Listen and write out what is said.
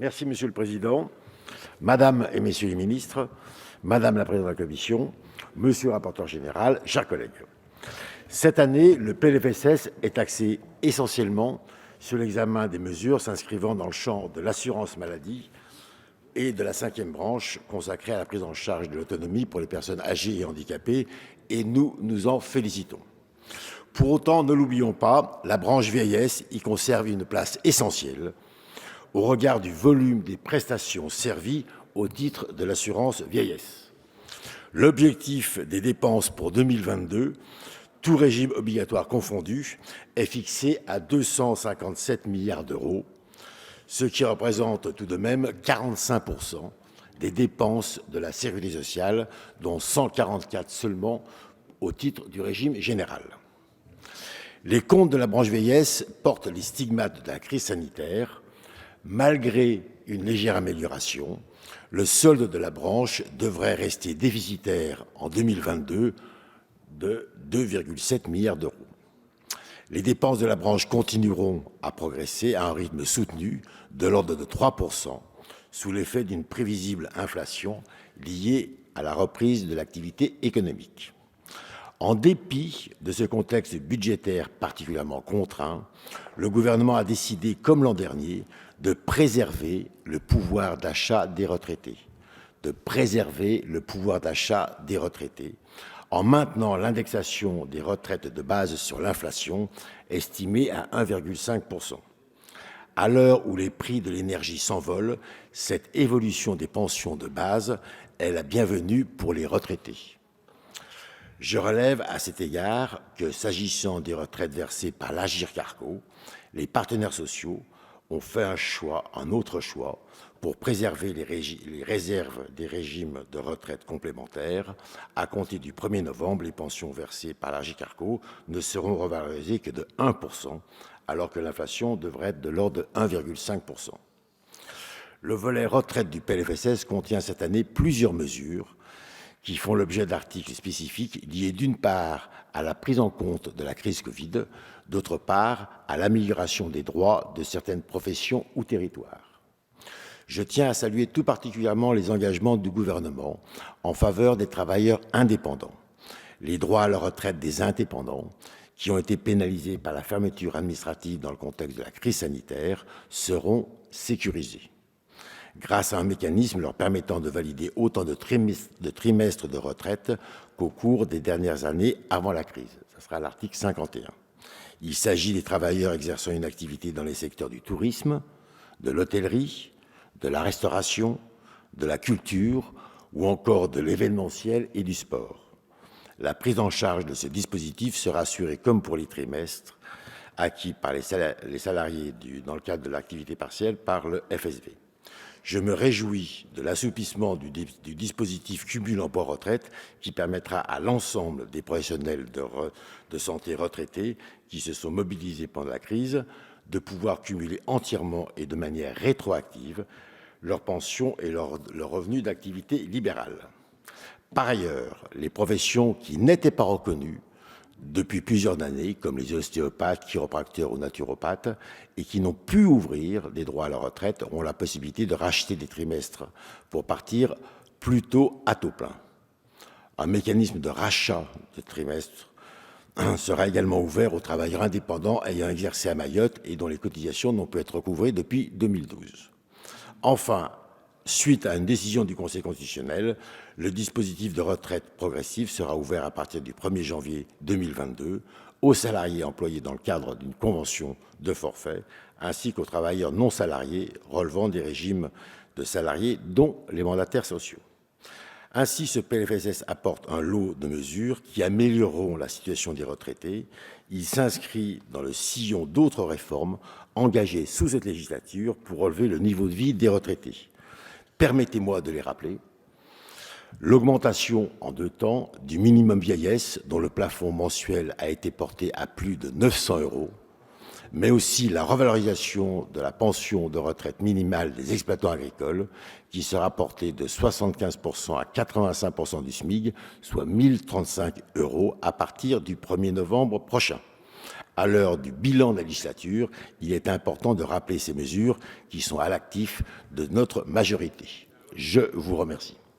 Merci, Monsieur le Président. Madame et Messieurs les ministres, Madame la Présidente de la Commission, Monsieur le rapporteur général, chers collègues. Cette année, le PLFSS est axé essentiellement sur l'examen des mesures s'inscrivant dans le champ de l'assurance maladie et de la cinquième branche consacrée à la prise en charge de l'autonomie pour les personnes âgées et handicapées, et nous nous en félicitons. Pour autant, ne l'oublions pas, la branche vieillesse y conserve une place essentielle au regard du volume des prestations servies au titre de l'assurance vieillesse. L'objectif des dépenses pour 2022, tout régime obligatoire confondu, est fixé à 257 milliards d'euros, ce qui représente tout de même 45% des dépenses de la sécurité sociale, dont 144 seulement au titre du régime général. Les comptes de la branche vieillesse portent les stigmates de la crise sanitaire. Malgré une légère amélioration, le solde de la branche devrait rester déficitaire en 2022 de 2,7 milliards d'euros. Les dépenses de la branche continueront à progresser à un rythme soutenu de l'ordre de 3%, sous l'effet d'une prévisible inflation liée à la reprise de l'activité économique. En dépit de ce contexte budgétaire particulièrement contraint, le gouvernement a décidé, comme l'an dernier, de préserver le pouvoir d'achat des retraités. En maintenant l'indexation des retraites de base sur l'inflation, estimée à 1,5%. À l'heure où les prix de l'énergie s'envolent, cette évolution des pensions de base est la bienvenue pour les retraités. Je relève à cet égard que, s'agissant des retraites versées par l'Agirc-Arrco, les partenaires sociaux ont fait un autre choix pour préserver les réserves des régimes de retraite complémentaires. À compter du 1er novembre, les pensions versées par l'Agirc-Arrco ne seront revalorisées que de 1%, alors que l'inflation devrait être de l'ordre de 1,5%. Le volet retraite du PLFSS contient cette année plusieurs mesures qui font l'objet d'articles spécifiques liés d'une part à la prise en compte de la crise Covid, d'autre part à l'amélioration des droits de certaines professions ou territoires. Je tiens à saluer tout particulièrement les engagements du gouvernement en faveur des travailleurs indépendants. Les droits à la retraite des indépendants, qui ont été pénalisés par la fermeture administrative dans le contexte de la crise sanitaire, seront sécurisés, grâce à un mécanisme leur permettant de valider autant de trimestres de retraite qu'au cours des dernières années avant la crise. Ce sera l'article 51. Il s'agit des travailleurs exerçant une activité dans les secteurs du tourisme, de l'hôtellerie, de la restauration, de la culture ou encore de l'événementiel et du sport. La prise en charge de ce dispositif sera assurée, comme pour les trimestres acquis par les salariés dans le cadre de l'activité partielle, par le FSV. Je me réjouis de l'assouplissement du dispositif cumul emploi-retraite qui permettra à l'ensemble des professionnels de santé retraités qui se sont mobilisés pendant la crise de pouvoir cumuler entièrement et de manière rétroactive leur pension et leur revenu d'activité libérale. Par ailleurs, les professions qui n'étaient pas reconnues depuis plusieurs années, comme les ostéopathes, chiropracteurs ou naturopathes, et qui n'ont pu ouvrir des droits à la retraite, ont la possibilité de racheter des trimestres pour partir plus tôt à taux plein. Un mécanisme de rachat de trimestres sera également ouvert aux travailleurs indépendants ayant exercé à Mayotte et dont les cotisations n'ont pu être recouvrées depuis 2012. Enfin, suite à une décision du Conseil constitutionnel, le dispositif de retraite progressive sera ouvert à partir du 1er janvier 2022 aux salariés employés dans le cadre d'une convention de forfait, ainsi qu'aux travailleurs non salariés relevant des régimes de salariés, dont les mandataires sociaux. Ainsi, ce PLFSS apporte un lot de mesures qui amélioreront la situation des retraités. Il s'inscrit dans le sillon d'autres réformes engagées sous cette législature pour relever le niveau de vie des retraités. Permettez-moi de les rappeler. L'augmentation en 2 temps du minimum vieillesse, dont le plafond mensuel a été porté à plus de 900 €, mais aussi la revalorisation de la pension de retraite minimale des exploitants agricoles, qui sera portée de 75% à 85% du SMIC, soit 1 035 € à partir du 1er novembre prochain, À l'heure du bilan de la législature, il est important de rappeler ces mesures qui sont à l'actif de notre majorité. Je vous remercie.